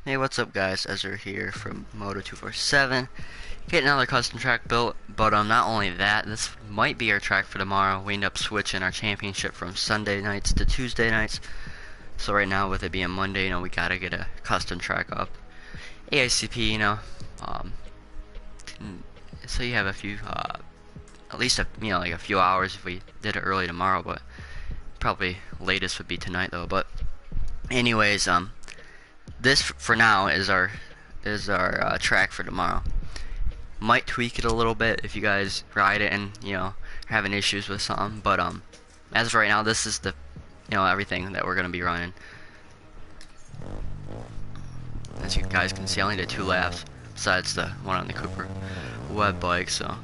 Hey, what's up guys, Ezra here from Moto247. Getting another custom track built, but not only that, this might be our track for tomorrow. We end up switching our championship from Sunday nights to Tuesday nights. So right now with it being Monday, we gotta get a custom track up. AICP, um, so you have a few, at least like a few hours if we did it early tomorrow, but probably latest would be tonight though. But anyways, this for now is our track for tomorrow. Might tweak it a little bit if you guys ride it and are having issues with something, but as of right now, this is the everything that we're gonna be running. As you guys can see, I only did 2 laps besides the one on the Cooper web bike, so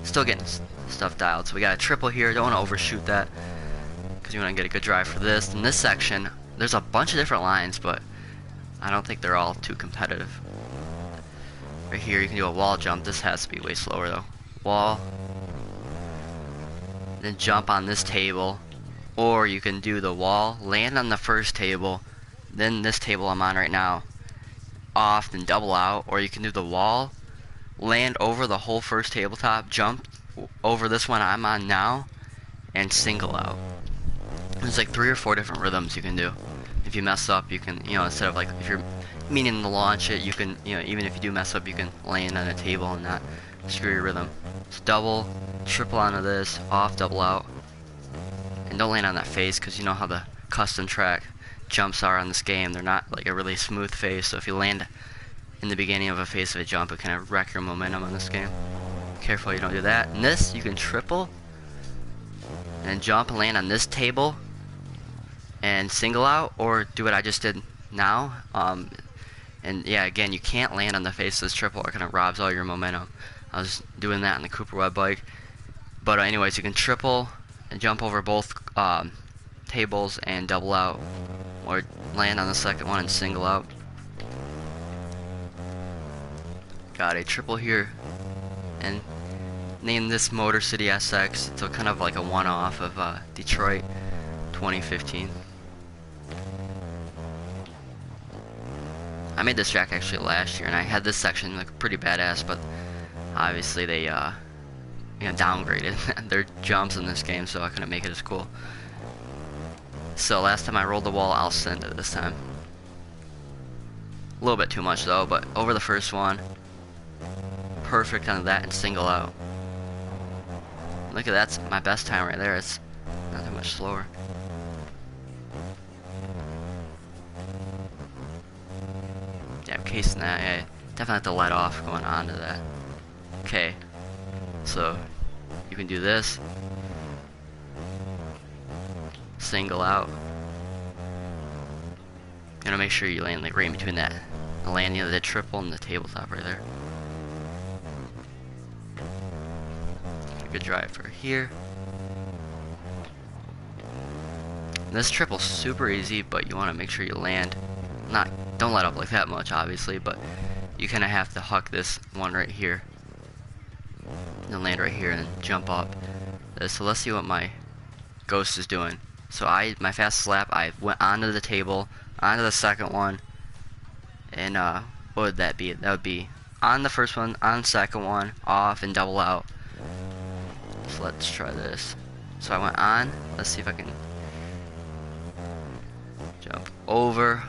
still getting stuff dialed. So we got a triple here. Don't want to overshoot that because you want to get a good drive for this. In this section, there's a bunch of different lines, but I don't think they're all too competitive. Right here, you can do a wall jump. This has to be way slower though. Wall, then jump on this table, or you can do the wall, land on the first table, then this table I'm on right now, off, then double out, or you can do the wall, land over the whole first tabletop, jump over this one I'm on now, and single out. There's like 3 or 4 different rhythms you can do. If you mess up, you can, instead of like, if you're meaning to launch it, you can, even if you do mess up, you can land on a table and not screw your rhythm. So double, triple onto this, off, double out. And don't land on that face, because you know how the custom track jumps are on this game. They're not like a really smooth face, so if you land in the beginning of a face of a jump, it kind of wreck your momentum on this game. Careful you don't do that. And this, you can triple, and jump and land on this table, and single out, or do what I just did now. And yeah, again, you can't land on the face of this triple, or it kind of robs all your momentum. I was doing that on the Cooper web bike. But anyways, you can triple and jump over both tables and double out, or land on the second one and single out. Got a triple here, and name this Motor City SX. So kind of like a one-off of Detroit 2015. I made this track actually last year, and I had this section like pretty badass, but obviously they downgraded their jumps in this game, so I couldn't make it as cool. So last time I rolled the wall, I'll send it this time. A little bit too much though, but over the first one, perfect on that and single out. Look at that's my best time right there. It's not that much slower. Yeah, I'm casing that. Yeah, definitely have to let off going on to that. Okay, so you can do this, single out. You gotta make sure you land like right in between that, the landing of the triple and the tabletop right there. Good drive for here. And this triple's super easy, but you want to make sure you land. Don't let up like that much, obviously, but you kind of have to huck this one right here, and then land right here and jump up. So let's see what my Ghost is doing. So my fastest lap, I went onto the table, onto the second one, and what would that be? That would be on the first one, on the second one, off, and double out. So let's try this. So I went on. Let's see if I can jump over,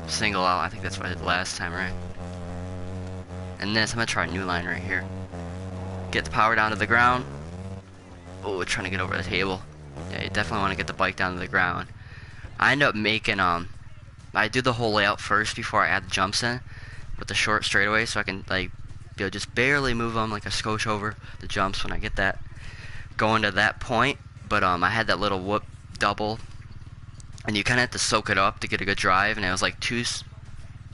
single out. I think that's what I did last time, right? And this, I'm gonna try a new line right here. Get the power down to the ground. Oh, we're trying to get over the table. Yeah, you definitely want to get the bike down to the ground. I end up making I do the whole layout first before I add the jumps in with the short straightaway, so I can like just barely move them, like a skosh over the jumps when I get that going to that point. But I had that little whoop double, and you kind of have to soak it up to get a good drive, and it was like it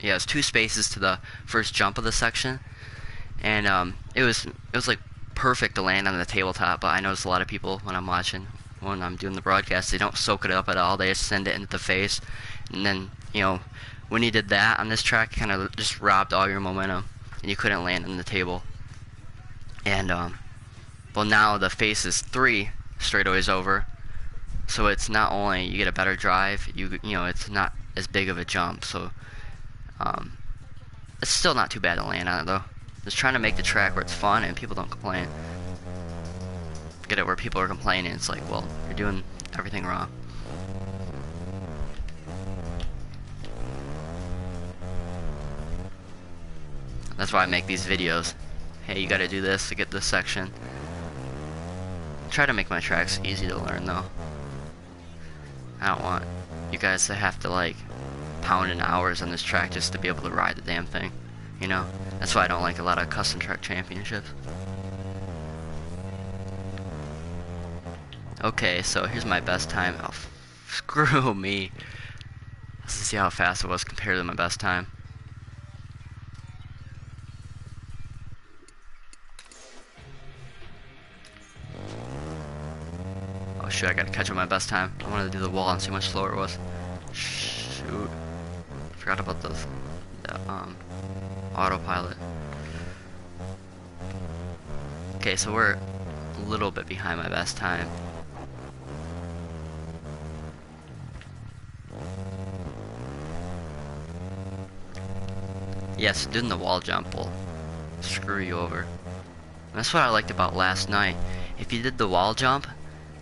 was 2 spaces to the first jump of the section, and it was like perfect to land on the tabletop. But I noticed a lot of people when I'm doing the broadcast, they don't soak it up at all. They just send it into the face, and then when you did that on this track, kind of just robbed all your momentum, and you couldn't land on the table. And well, now the face is 3 straightaways over, So it's not only you get a better drive, you know it's not as big of a jump. So um, it's still not too bad to land on it though. Just trying to make the track where it's fun and people don't complain. Get it where people are complaining. It's like, well, you're doing everything wrong. That's why I make these videos. Hey, you gotta do this to get this section. Try to make my tracks easy to learn though. I don't want you guys to have to like pound in hours on this track just to be able to ride the damn thing. You know? That's why I don't like a lot of custom track championships. Okay, so here's my best time. Oh, screw me. Let's see how fast it was compared to my best time. Oh shoot, I gotta catch up my best time. I wanted to do the wall and see how much slower it was. Shoot. Forgot about the autopilot. Okay, so we're a little bit behind my best time. Yes, doing the wall jump will screw you over. And that's what I liked about last night. If you did the wall jump,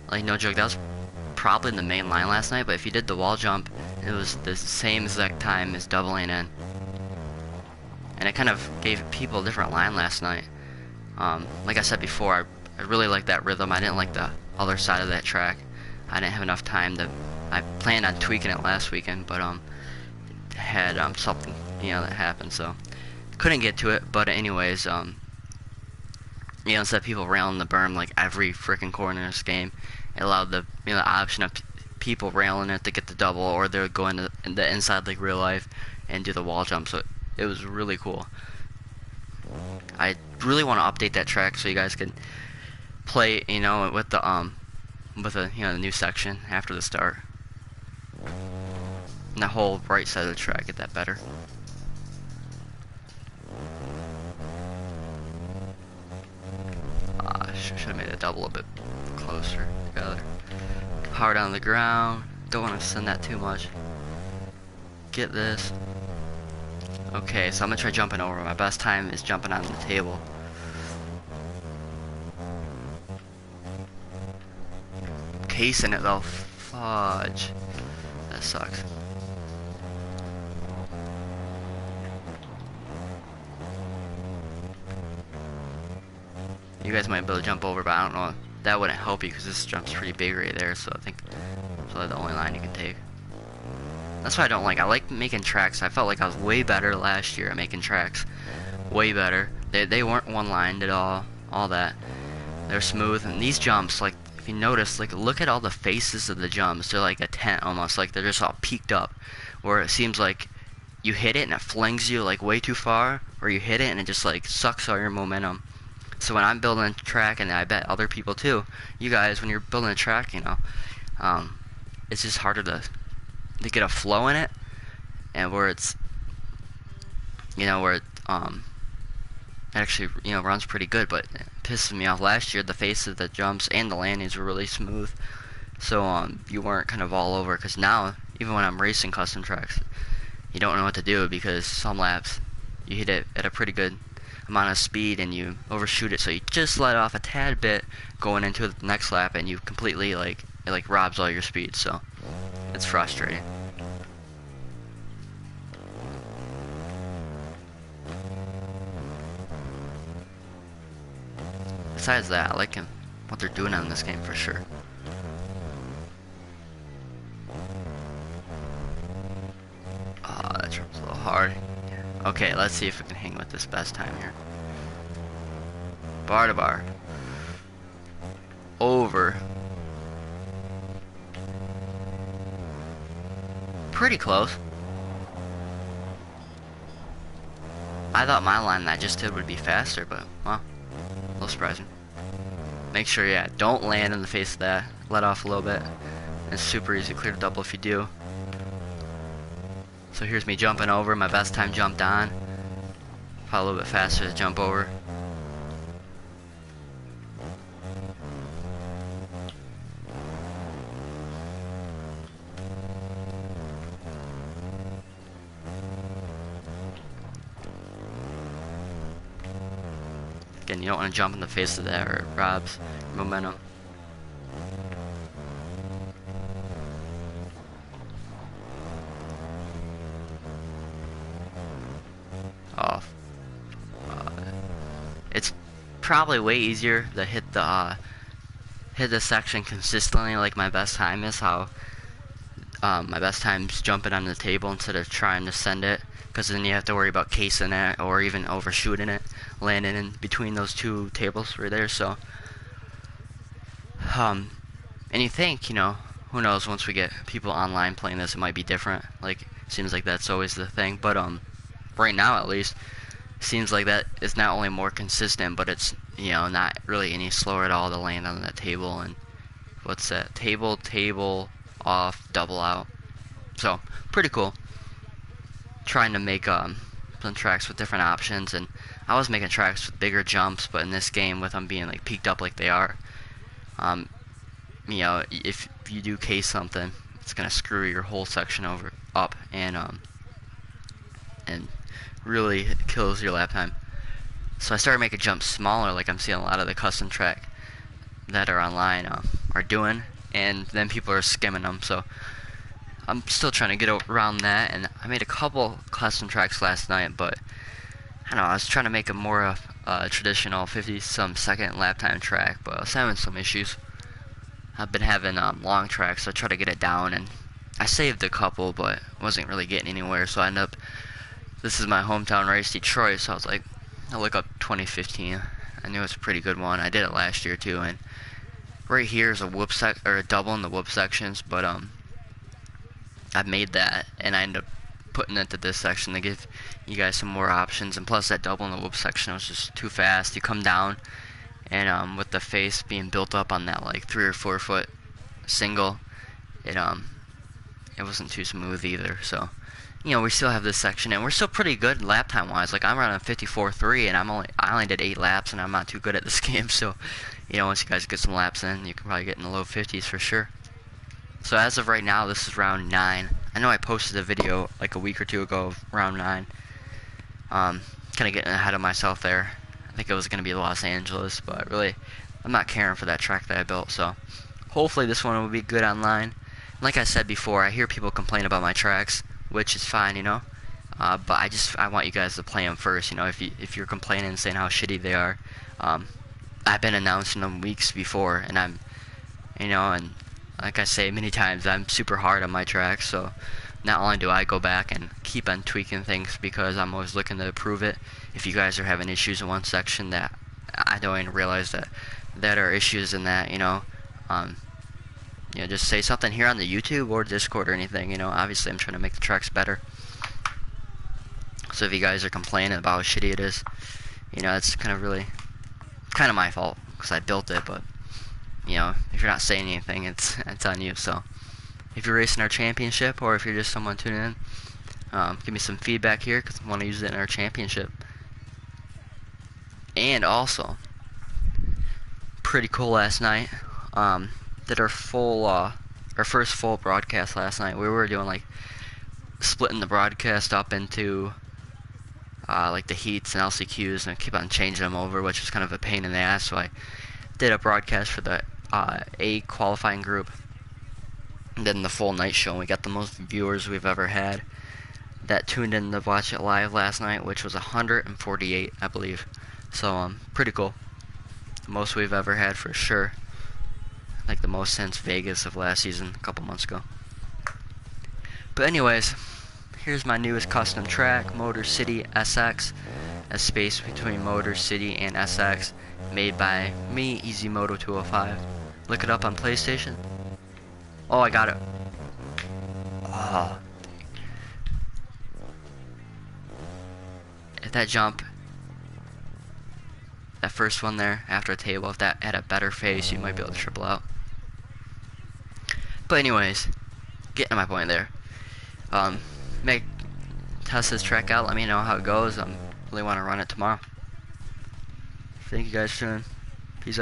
like no joke, that was probably in the main line last night, but if you did the wall jump, it was the same exact time as doubling in. And it kind of gave people a different line last night. Like I said before, I really liked that rhythm. I didn't like the other side of that track. I didn't have enough time to... I planned on tweaking it last weekend, but had something, you know, that happened, so couldn't get to it. But anyways, you know, instead of people railing the berm like every freaking corner in this game, it allowed the, you know, the option of people railing it to get the double, or they would go into the inside like real life and do the wall jump. So it was really cool. I really want to update that track so you guys can play, you know, with the you know, the new section after the start. And the whole right side of the track, get that better. Should have made the double a bit closer together. Power down to the ground. Don't want to send that too much. Get this. Okay, so I'm gonna try jumping over. My best time is jumping on the table. Casing it though. Fudge. That sucks. You guys might be able to jump over, but I don't know. That wouldn't help you because this jump's pretty big right there, so I think that's probably the only line you can take. That's what I don't like. I like making tracks. I felt like I was way better last year at making tracks. Way better. They weren't one-lined at all that. They're smooth, and these jumps, like, if you notice, like, look at all the faces of the jumps. They're like a tent almost, like they're just all peaked up, where it seems like you hit it and it flings you like way too far, or you hit it and it just like sucks all your momentum. So when I'm building a track, and I bet other people too, you guys, when you're building a track, you know, it's just harder to get a flow in it, and where it's, you know, where it actually, you know, runs pretty good. But it pisses me off last year. The face of the jumps and the landings were really smooth, so you weren't kind of all over. Because now, even when I'm racing custom tracks, you don't know what to do, because some laps you hit it at a pretty good amount of speed and you overshoot it, so you just let off a tad bit going into the next lap, and you completely it robs all your speed. So it's frustrating. Besides that, I like what they're doing on this game for sure. That jumps a little hard. Okay, let's see if we can hang with this best time here. Bar to bar. Over. Pretty close. I thought my line that I just did would be faster, but, well, a little surprising. Make sure, yeah, don't land in the face of that. Let off a little bit. It's super easy to clear the double if you do. So here's me jumping over. My best time jumped on. Probably a little bit faster to jump over. and you don't want to jump in the face of that or it robs momentum. Oh, it's probably way easier to hit the section consistently, like my best time is. How my best time's jumping on the table instead of trying to send it, because then you have to worry about casing it or even overshooting it, landing in between those two tables right there. So, and you think, you know, who knows, once we get people online playing this, it might be different. Like, seems like that's always the thing. But right now at least, seems like that is not only more consistent, but it's, you know, not really any slower at all to land on that table. And what's that? Table, off, double out. So, pretty cool. Trying to make some tracks with different options, and I was making tracks with bigger jumps, but in this game, with them being like peaked up like they are, you know, if you do case something, it's gonna screw your whole section up, and really kills your lap time. So I started making jumps smaller, like I'm seeing a lot of the custom track that are online are doing, and then people are skimming them. So I'm still trying to get around that, and I made a couple custom tracks last night, but I don't know, I was trying to make a more traditional 50-some second lap time track, but I was having some issues. I've been having long tracks, so I tried to get it down, and I saved a couple, but wasn't really getting anywhere, so I ended up, this is my hometown race, Detroit, so I was like, I'll look up 2015. I knew it was a pretty good one. I did it last year too, and right here is a whoop or a double in the whoop sections, but I made that, and I ended up putting it to this section to give you guys some more options. And plus, that double in the whoop section was just too fast. You come down, and with the face being built up on that like 3 or 4 foot single, it wasn't too smooth either. So, you know, we still have this section, and we're still pretty good lap time wise. Like, I'm running 54.3, and I only did 8 laps, and I'm not too good at this game. So, you know, once you guys get some laps in, you can probably get in the low 50s for sure. So as of right now, this is round 9. I know I posted a video like a week or two ago of round 9. Kind of getting ahead of myself there. I think it was going to be Los Angeles, but really, I'm not caring for that track that I built. So hopefully this one will be good online. Like I said before, I hear people complain about my tracks, which is fine, you know. But I want you guys to play them first. You know, if you're complaining and saying how shitty they are, I've been announcing them weeks before, and I'm, you know, and like I say many times, I'm super hard on my tracks, so not only do I go back and keep on tweaking things because I'm always looking to improve it. If you guys are having issues in one section that I don't even realize that are issues in that, you know, just say something here on the YouTube or Discord or anything, you know. Obviously, I'm trying to make the tracks better. So if you guys are complaining about how shitty it is, you know, it's kind of my fault because I built it, but you know, if you're not saying anything, it's on you. So if you're racing our championship, or if you're just someone tuning in, give me some feedback here because I want to use it in our championship. And also, pretty cool last night. Did our first full broadcast last night. We were doing like splitting the broadcast up into like the heats and LCQs, and I keep on changing them over, which was kind of a pain in the ass. So I did a broadcast for the A qualifying group, and then the full night show, and we got the most viewers we've ever had that tuned in to watch it live last night, which was 148, I believe. So pretty cool. The most we've ever had for sure. Like the most since Vegas of last season, a couple months ago. But anyways, here's my newest custom track, Motor City SX, a space between Motor City and SX, made by me, EasyMoto 205. Look it up on PlayStation. Oh, I got it. Oh. If that jump, that first one there, after a table, if that had a better face, you might be able to triple out. But anyways, getting to my point there. Test this track out, let me know how it goes. Really want to run it tomorrow. Thank you guys for tuning in. Peace out, guys.